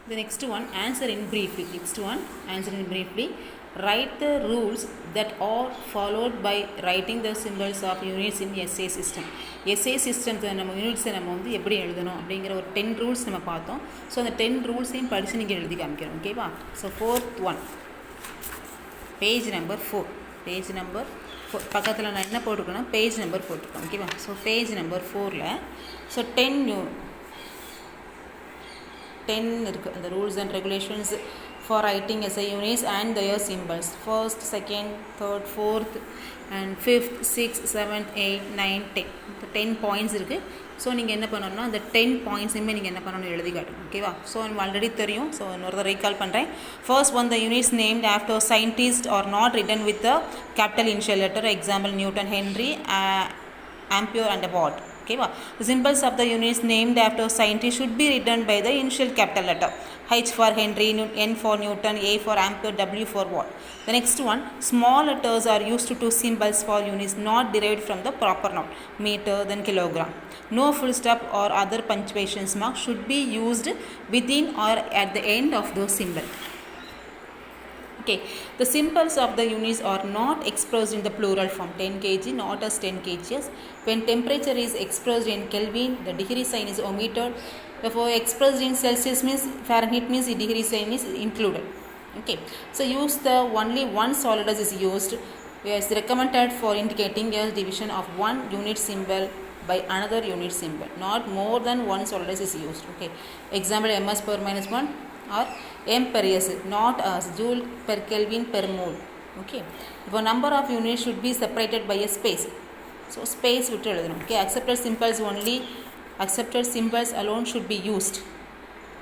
The next one, answer in briefly. Next one, answer in briefly. Write the rules that are followed by writing the symbols of units in SA system. SA system நம்ம யூனிட்ஸை நம்ம வந்து எப்படி எழுதணும் அப்படிங்கிற ஒரு 10 rules நம்ம பார்த்தோம். So அந்த 10 ரூல்ஸையும் படித்து நீங்கள் எழுதி காமிக்கிறோம். ஓகேவா? So 4th one, page number 4. Page number 4 பக்கத்தில் நான் என்ன போட்டிருக்கேன்னா பேஜ் நம்பர் போட்டிருக்கேன். ஓகேவா? ஸோ பேஜ் நம்பர் 4ல் ஸோ 10 இருக்குது அந்த rules and regulations for writing SI units and their symbols. First, second, third, fourth and fifth, sixth, seventh, 8, 9, 10. இப்போ 10 points இருக்குது. So நீங்கள் என்ன பண்ணணும்னா அந்த 10 பாயிண்ட்ஸுமே நீங்கள் என்ன பண்ணணும் எழுதி காட்டணும். ஓகேவா? ஸோ நம்ம ஆல்ரெடி தெரியும். ஸோ இன்னொரு ரீகால் பண்ணுறேன். First one, the units named after scientist are not written with the capital initial letter. Example newton, henry, ampere and watt. Okay, the symbols of the units named after scientists should be written by the initial capital letter. H for Henry, N for Newton, A for Ampere, W for Watt. The next one, small letters are used to symbols for units not derived from the proper noun, meter, then kilogram. No full stop or other punctuation mark should be used within or at the end of those symbols. Okay, the symbols of the units are not expressed in the plural form 10 kg, not as 10 kgs. When temperature is expressed in Kelvin, the degree sign is omitted. Therefore, expressed in Celsius means Fahrenheit means the degree sign is included. Okay, so use the only one solidus is used. Is recommended for indicating a division of one unit symbol by another unit symbol. Not more than one solidus is used. Okay, example ms per minus 1 or m per s, not as joule per Kelvin per mole. Okay, the number of units should be separated by a space. So space விட்டு எழுதணும். Okay, accepted symbols alone should be used.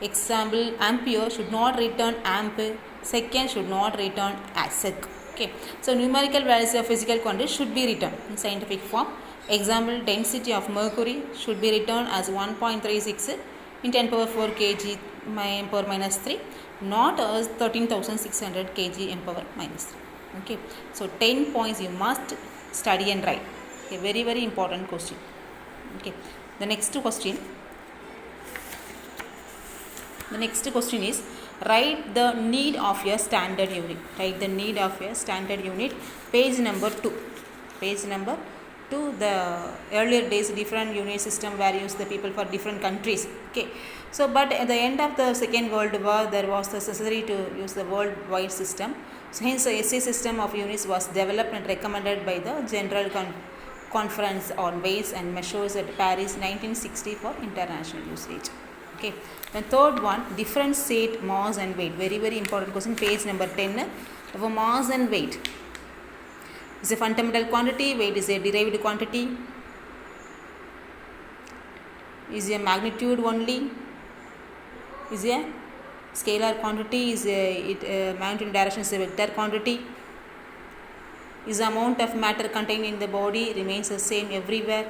Example, ampere should not return amp, second should not return sec. Okay, so numerical values of physical quantities should be written in scientific form. Example, density of mercury should be written as 1.36 in 10 power 4 kg m power minus 3, not as 13,600 kg m power minus 3. Okay, so 10 points you must study and write. Okay, very very important question. Okay, the next question is write the need of your standard unit. Write the need of your standard unit. Page number 2. Page number 2. The earlier days different unit system were used the people for different countries. Okay, so but at the end of the Second World War there was the necessary to use the worldwide system. So hence the SA system of units was developed and recommended by the General Conference on Weights and Measures at Paris 1960 for international usage. Okay, the third one, differentiate mass and weight. Very very important question. Page number 10. For mass and weight is a fundamental quantity, weight is a derived quantity, is a magnitude only, is a scalar quantity, is a magnitude in direction is a vector quantity, is the amount of matter contained in the body remains the same everywhere,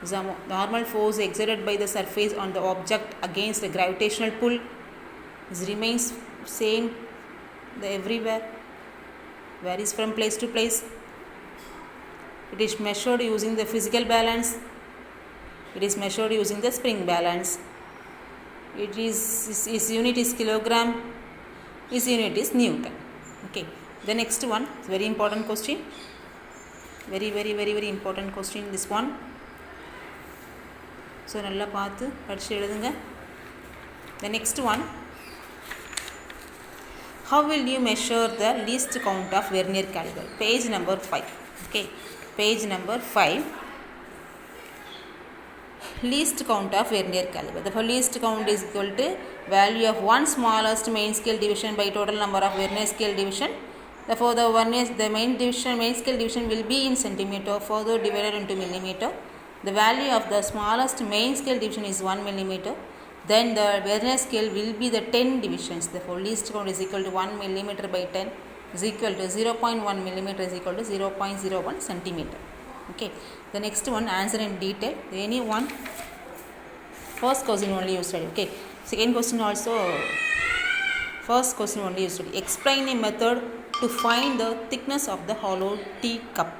is the normal force exerted by the surface on the object against the gravitational pull is remains same everywhere, varies from place to place, it is measured using the physical balance, it is measured using the spring balance, it is its unit is kilogram, its unit is Newton. Okay, the next one is very important question, very very very very important question this one. So நல்லா பார்த்து படிச்சு எழுதுங்க. The next one, how will you measure the least count of vernier caliper? Page number 5. Okay, page number 5, least count of vernier caliper. The least count is equal to value of one smallest main scale division by total number of vernier scale division. Therefore the main scale division will be in centimeter, further divided into millimeter. The value of the smallest main scale division is 1 millimeter. Then the vernier scale will be the 10 divisions. Therefore least count is equal to 1 millimeter by 10 is equal to 0.1 millimeter is equal to 0.01 centimeter. Okay, the next one, answer in detail. Any one, first question only you study. Okay, second question also, first question only you study. Explain a method to find the thickness of the hollow tea cup.